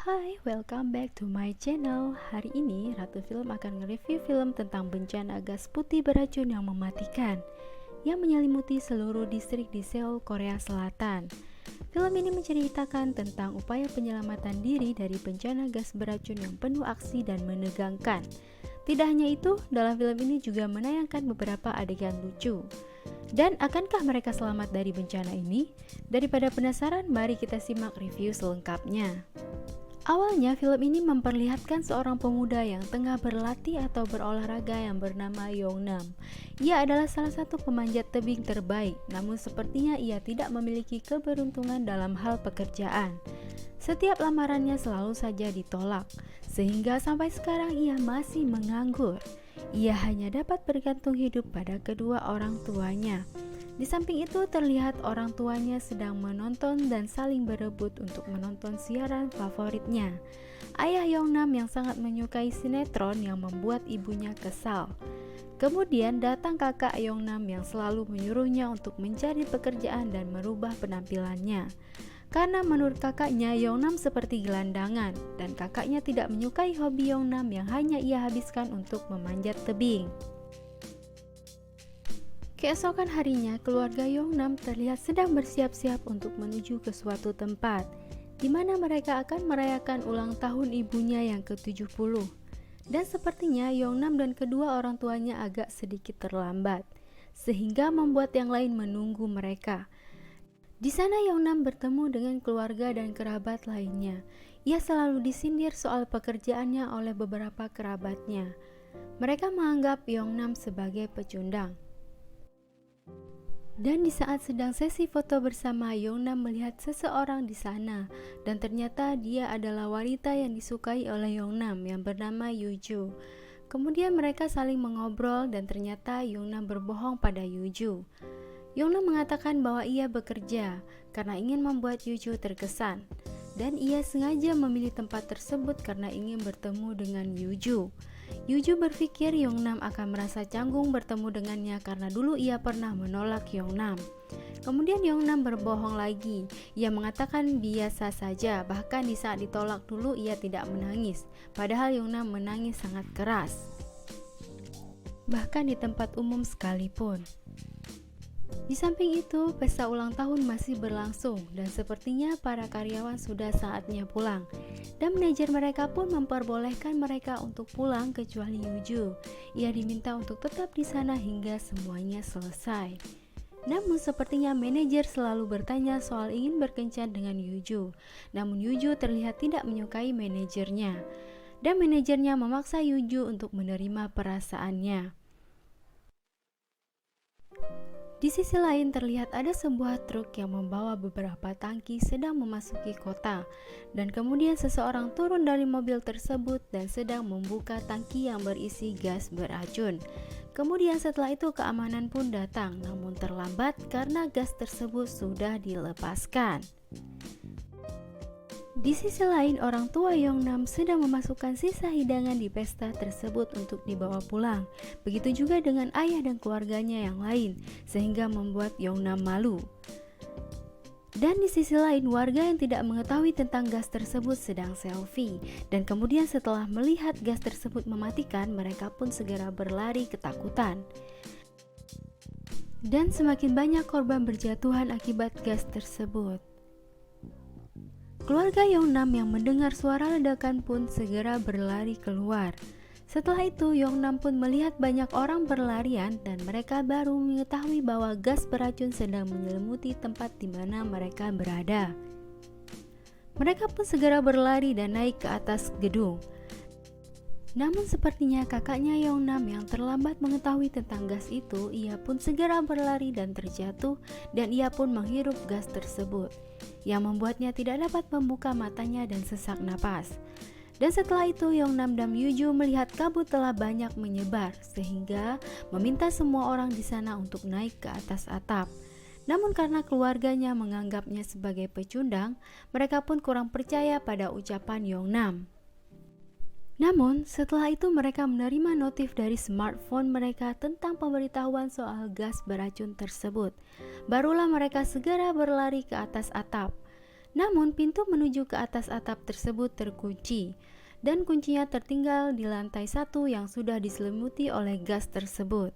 Hai, welcome back to my channel. Hari ini Ratu Film akan nge-review film tentang bencana gas putih beracun yang mematikan yang menyelimuti seluruh distrik di Seoul, Korea Selatan. Film ini menceritakan tentang upaya penyelamatan diri dari bencana gas beracun yang penuh aksi dan menegangkan. Tidak hanya itu, dalam film ini juga menayangkan beberapa adegan lucu. Dan akankah mereka selamat dari bencana ini? Daripada penasaran, mari kita simak review selengkapnya. Awalnya film ini memperlihatkan seorang pemuda yang tengah berlatih atau berolahraga yang bernama Yongnam. Ia adalah salah satu pemanjat tebing terbaik, namun sepertinya ia tidak memiliki keberuntungan dalam hal pekerjaan. Setiap lamarannya selalu saja ditolak, sehingga sampai sekarang ia masih menganggur. Ia hanya dapat bergantung hidup pada kedua orang tuanya. Di samping itu terlihat orang tuanya sedang menonton dan saling berebut untuk menonton siaran favoritnya. Ayah Yongnam yang sangat menyukai sinetron yang membuat ibunya kesal. Kemudian datang kakak Yongnam yang selalu menyuruhnya untuk mencari pekerjaan dan merubah penampilannya. Karena menurut kakaknya Yongnam seperti gelandangan dan kakaknya tidak menyukai hobi Yongnam yang hanya ia habiskan untuk memanjat tebing. Keesokan harinya, keluarga Yongnam terlihat sedang bersiap-siap untuk menuju ke suatu tempat, di mana mereka akan merayakan ulang tahun ibunya yang ke-70. Dan sepertinya Yongnam dan kedua orang tuanya agak sedikit terlambat, sehingga membuat yang lain menunggu mereka. Di sana Yongnam bertemu dengan keluarga dan kerabat lainnya. Ia selalu disindir soal pekerjaannya oleh beberapa kerabatnya. Mereka menganggap Yongnam sebagai pecundang. Dan di saat sedang sesi foto bersama, Yongnam melihat seseorang di sana, dan ternyata dia adalah wanita yang disukai oleh Yongnam yang bernama Yuju. Kemudian mereka saling mengobrol dan ternyata Yongnam berbohong pada Yuju. Yongnam mengatakan bahwa ia bekerja karena ingin membuat Yuju terkesan, dan ia sengaja memilih tempat tersebut karena ingin bertemu dengan Yuju. Yuju berpikir Yongnam akan merasa canggung bertemu dengannya karena dulu ia pernah menolak Yongnam. Kemudian Yongnam berbohong lagi. Ia mengatakan biasa saja, bahkan di saat ditolak dulu ia tidak menangis, padahal Yongnam menangis sangat keras, bahkan di tempat umum sekalipun. Di samping itu, pesta ulang tahun masih berlangsung dan sepertinya para karyawan sudah saatnya pulang. Dan manajer mereka pun memperbolehkan mereka untuk pulang kecuali Yuju. Ia diminta untuk tetap di sana hingga semuanya selesai. Namun sepertinya manajer selalu bertanya soal ingin berkencan dengan Yuju. Namun Yuju terlihat tidak menyukai manajernya. Dan manajernya memaksa Yuju untuk menerima perasaannya. Di sisi lain terlihat ada sebuah truk yang membawa beberapa tangki sedang memasuki kota, dan kemudian seseorang turun dari mobil tersebut dan sedang membuka tangki yang berisi gas beracun. Kemudian setelah itu keamanan pun datang, namun terlambat karena gas tersebut sudah dilepaskan. Di sisi lain, orang tua Yongnam sedang memasukkan sisa hidangan di pesta tersebut untuk dibawa pulang. Begitu juga dengan ayah dan keluarganya yang lain, sehingga membuat Yongnam malu. Dan di sisi lain, warga yang tidak mengetahui tentang gas tersebut sedang selfie. Dan kemudian setelah melihat gas tersebut mematikan, mereka pun segera berlari ketakutan. Dan semakin banyak korban berjatuhan akibat gas tersebut. Keluarga Yongnam yang mendengar suara ledakan pun segera berlari keluar. Setelah itu, Yongnam pun melihat banyak orang berlarian dan mereka baru mengetahui bahwa gas beracun sedang menyelimuti tempat di mana mereka berada. Mereka pun segera berlari dan naik ke atas gedung. Namun sepertinya kakaknya Yongnam yang terlambat mengetahui tentang gas itu, ia pun segera berlari dan terjatuh dan ia pun menghirup gas tersebut, yang membuatnya tidak dapat membuka matanya dan sesak napas. Dan setelah itu Yongnam dan Yuju melihat kabut telah banyak menyebar, sehingga meminta semua orang di sana untuk naik ke atas atap. Namun karena keluarganya menganggapnya sebagai pecundang, mereka pun kurang percaya pada ucapan Yongnam. Namun, setelah itu mereka menerima notif dari smartphone mereka tentang pemberitahuan soal gas beracun tersebut. Barulah mereka segera berlari ke atas atap. Namun pintu menuju ke atas atap tersebut terkunci dan kuncinya tertinggal di lantai 1 yang sudah diselimuti oleh gas tersebut.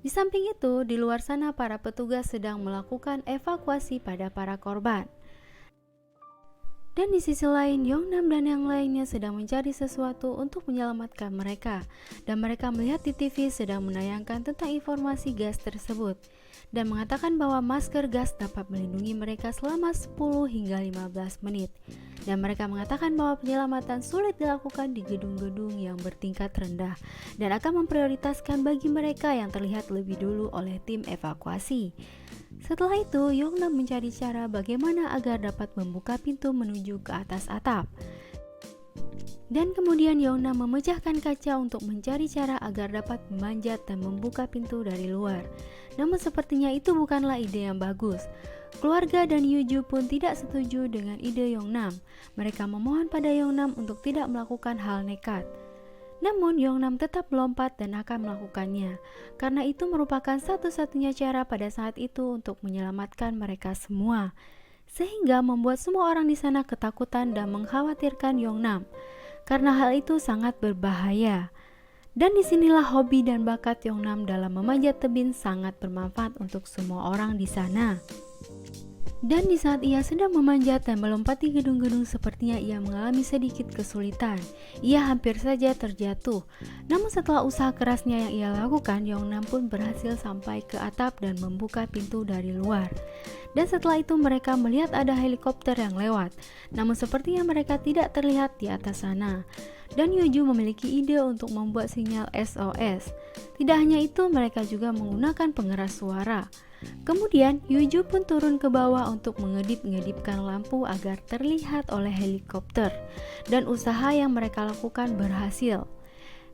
Di samping itu, di luar sana para petugas sedang melakukan evakuasi pada para korban. Dan di sisi lain, Yongnam dan yang lainnya sedang mencari sesuatu untuk menyelamatkan mereka. Dan mereka melihat di TV sedang menayangkan tentang informasi gas tersebut dan mengatakan bahwa masker gas dapat melindungi mereka selama 10 hingga 15 menit. Dan mereka mengatakan bahwa penyelamatan sulit dilakukan di gedung-gedung yang bertingkat rendah dan akan memprioritaskan bagi mereka yang terlihat lebih dulu oleh tim evakuasi. Setelah itu, Yongnam mencari cara bagaimana agar dapat membuka pintu menuju ke atas atap. Dan kemudian Yongnam memecahkan kaca untuk mencari cara agar dapat memanjat dan membuka pintu dari luar. Namun sepertinya itu bukanlah ide yang bagus. Keluarga dan Yuju pun tidak setuju dengan ide Yongnam. Mereka memohon pada Yongnam untuk tidak melakukan hal nekat. Namun Yongnam tetap melompat dan akan melakukannya, karena itu merupakan satu-satunya cara pada saat itu untuk menyelamatkan mereka semua, sehingga membuat semua orang di sana ketakutan dan mengkhawatirkan Yongnam, karena hal itu sangat berbahaya. Dan disinilah hobi dan bakat Yongnam dalam memanjat tebing sangat bermanfaat untuk semua orang di sana. Dan di saat ia sedang memanjat dan melompati gedung-gedung, sepertinya ia mengalami sedikit kesulitan. Ia hampir saja terjatuh. Namun setelah usaha kerasnya yang ia lakukan, Yongnam pun berhasil sampai ke atap dan membuka pintu dari luar. Dan setelah itu mereka melihat ada helikopter yang lewat. Namun sepertinya mereka tidak terlihat di atas sana. Dan Yuju memiliki ide untuk membuat sinyal SOS. Tidak hanya itu, mereka juga menggunakan pengeras suara. Kemudian Yuju pun turun ke bawah untuk mengedip-ngedipkan lampu agar terlihat oleh helikopter. Dan usaha yang mereka lakukan berhasil.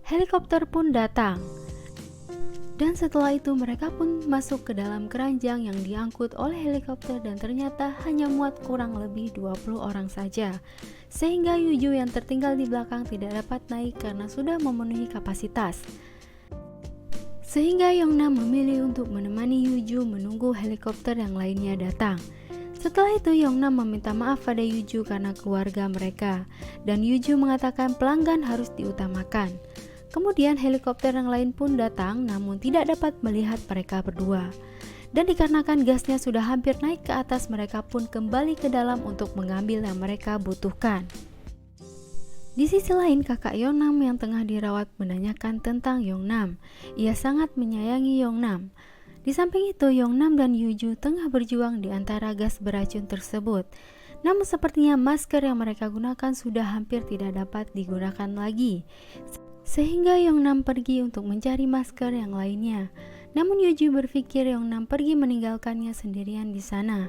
Helikopter pun datang. Dan setelah itu mereka pun masuk ke dalam keranjang yang diangkut oleh helikopter dan ternyata hanya muat kurang lebih 20 orang saja. Sehingga Yuju yang tertinggal di belakang tidak dapat naik karena sudah memenuhi kapasitas. Sehingga Yongnam memilih untuk menemani Yuju menunggu helikopter yang lainnya datang. Setelah itu Yongnam meminta maaf pada Yuju karena keluarga mereka. Dan Yuju mengatakan pelanggan harus diutamakan. Kemudian helikopter yang lain pun datang namun tidak dapat melihat mereka berdua. Dan dikarenakan gasnya sudah hampir naik ke atas, mereka pun kembali ke dalam untuk mengambil yang mereka butuhkan. Di sisi lain, kakak Yongnam yang tengah dirawat menanyakan tentang Yongnam. Ia sangat menyayangi Yongnam. Di samping itu, Yongnam dan Yuju tengah berjuang di antara gas beracun tersebut. Namun sepertinya masker yang mereka gunakan sudah hampir tidak dapat digunakan lagi. Sehingga Yongnam pergi untuk mencari masker yang lainnya. Namun Yuju berpikir Yongnam pergi meninggalkannya sendirian di sana.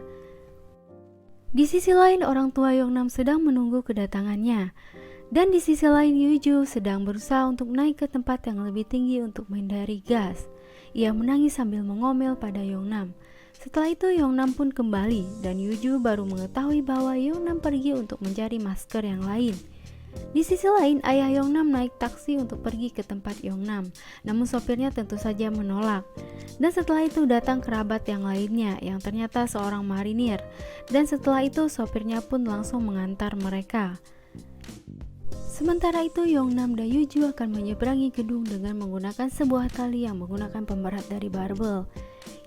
Di sisi lain, orang tua Yongnam sedang menunggu kedatangannya. Dan di sisi lain Yuju sedang berusaha untuk naik ke tempat yang lebih tinggi untuk menghindari gas. Ia menangis sambil mengomel pada Yongnam. Setelah itu Yongnam pun kembali dan Yuju baru mengetahui bahwa Yongnam pergi untuk mencari masker yang lain. Di sisi lain, ayah Yongnam naik taksi untuk pergi ke tempat Yongnam, namun sopirnya tentu saja menolak. Dan setelah itu datang kerabat yang lainnya yang ternyata seorang marinir. Dan setelah itu sopirnya pun langsung mengantar mereka. Sementara itu Yongnam dan Yuju akan menyeberangi gedung dengan menggunakan sebuah tali yang menggunakan pemberat dari barbel.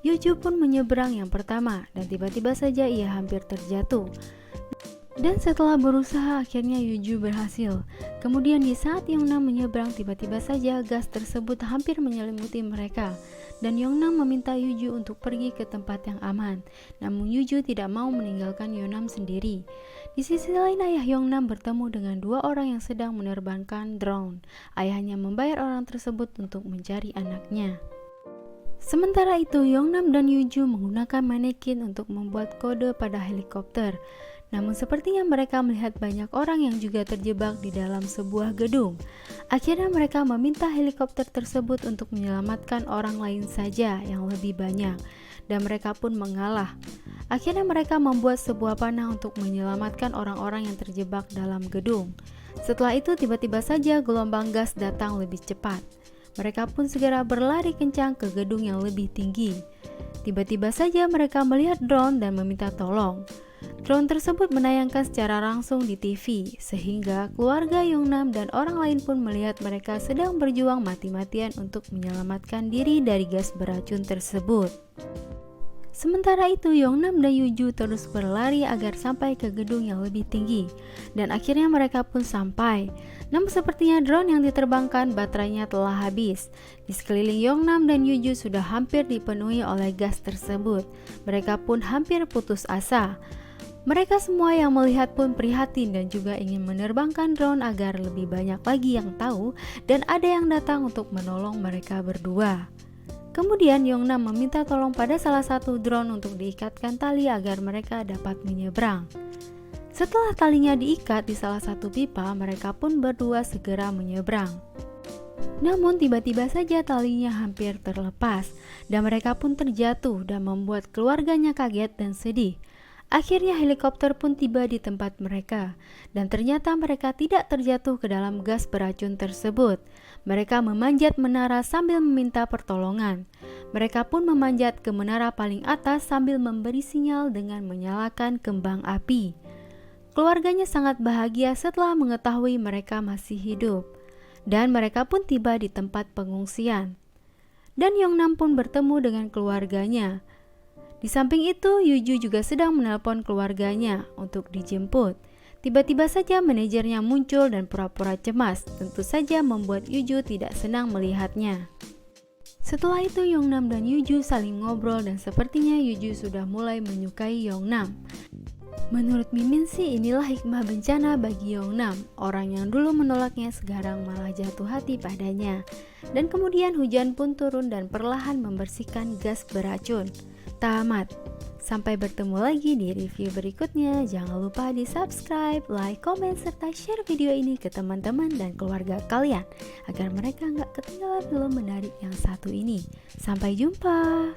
Yuju pun menyeberang yang pertama dan tiba-tiba saja ia hampir terjatuh. Dan setelah berusaha akhirnya Yuju berhasil. Kemudian di saat Yongnam menyeberang, tiba-tiba saja gas tersebut hampir menyelimuti mereka. Dan Yongnam meminta Yuju untuk pergi ke tempat yang aman. Namun Yuju tidak mau meninggalkan Yongnam sendiri. Di sisi lain, ayah Yongnam bertemu dengan dua orang yang sedang menerbangkan drone. Ayahnya membayar orang tersebut untuk mencari anaknya. Sementara itu Yongnam dan Yuju menggunakan manekin untuk membuat kode pada helikopter. Namun sepertinya mereka melihat banyak orang yang juga terjebak di dalam sebuah gedung. Akhirnya mereka meminta helikopter tersebut untuk menyelamatkan orang lain saja yang lebih banyak. Dan mereka pun mengalah. Akhirnya mereka membuat sebuah panah untuk menyelamatkan orang-orang yang terjebak dalam gedung. Setelah itu tiba-tiba saja gelombang gas datang lebih cepat. Mereka pun segera berlari kencang ke gedung yang lebih tinggi. Tiba-tiba saja mereka melihat drone dan meminta tolong. Drone tersebut menayangkan secara langsung di TV, sehingga keluarga Yongnam dan orang lain pun melihat mereka sedang berjuang mati-matian untuk menyelamatkan diri dari gas beracun tersebut. Sementara itu, Yongnam dan Yuju terus berlari agar sampai ke gedung yang lebih tinggi, dan akhirnya mereka pun sampai. Namun sepertinya drone yang diterbangkan baterainya telah habis. Di sekeliling Yongnam dan Yuju sudah hampir dipenuhi oleh gas tersebut. Mereka pun hampir putus asa. Mereka semua yang melihat pun prihatin dan juga ingin menerbangkan drone agar lebih banyak lagi yang tahu dan ada yang datang untuk menolong mereka berdua. Kemudian Yongnam meminta tolong pada salah satu drone untuk diikatkan tali agar mereka dapat menyeberang. Setelah talinya diikat di salah satu pipa, mereka pun berdua segera menyeberang. Namun tiba-tiba saja talinya hampir terlepas dan mereka pun terjatuh dan membuat keluarganya kaget dan sedih. Akhirnya helikopter pun tiba di tempat mereka dan ternyata mereka tidak terjatuh ke dalam gas beracun tersebut. Mereka memanjat menara sambil meminta pertolongan. Mereka pun memanjat ke menara paling atas sambil memberi sinyal dengan menyalakan kembang api. Keluarganya sangat bahagia setelah mengetahui mereka masih hidup dan mereka pun tiba di tempat pengungsian. Dan Yongnam pun bertemu dengan keluarganya. Di samping itu, Yuju juga sedang menelpon keluarganya untuk dijemput. Tiba-tiba saja manajernya muncul dan pura-pura cemas, tentu saja membuat Yuju tidak senang melihatnya. Setelah itu, Yongnam dan Yuju saling ngobrol dan sepertinya Yuju sudah mulai menyukai Yongnam. Menurut Mimin sih inilah hikmah bencana bagi Yongnam. Orang yang dulu menolaknya sekarang malah jatuh hati padanya. Dan kemudian hujan pun turun dan perlahan membersihkan gas beracun. Tamat. Sampai bertemu lagi di review berikutnya. Jangan lupa di subscribe, like, komen, serta share video ini ke teman-teman dan keluarga kalian agar mereka nggak ketinggalan film menarik yang satu ini. Sampai jumpa.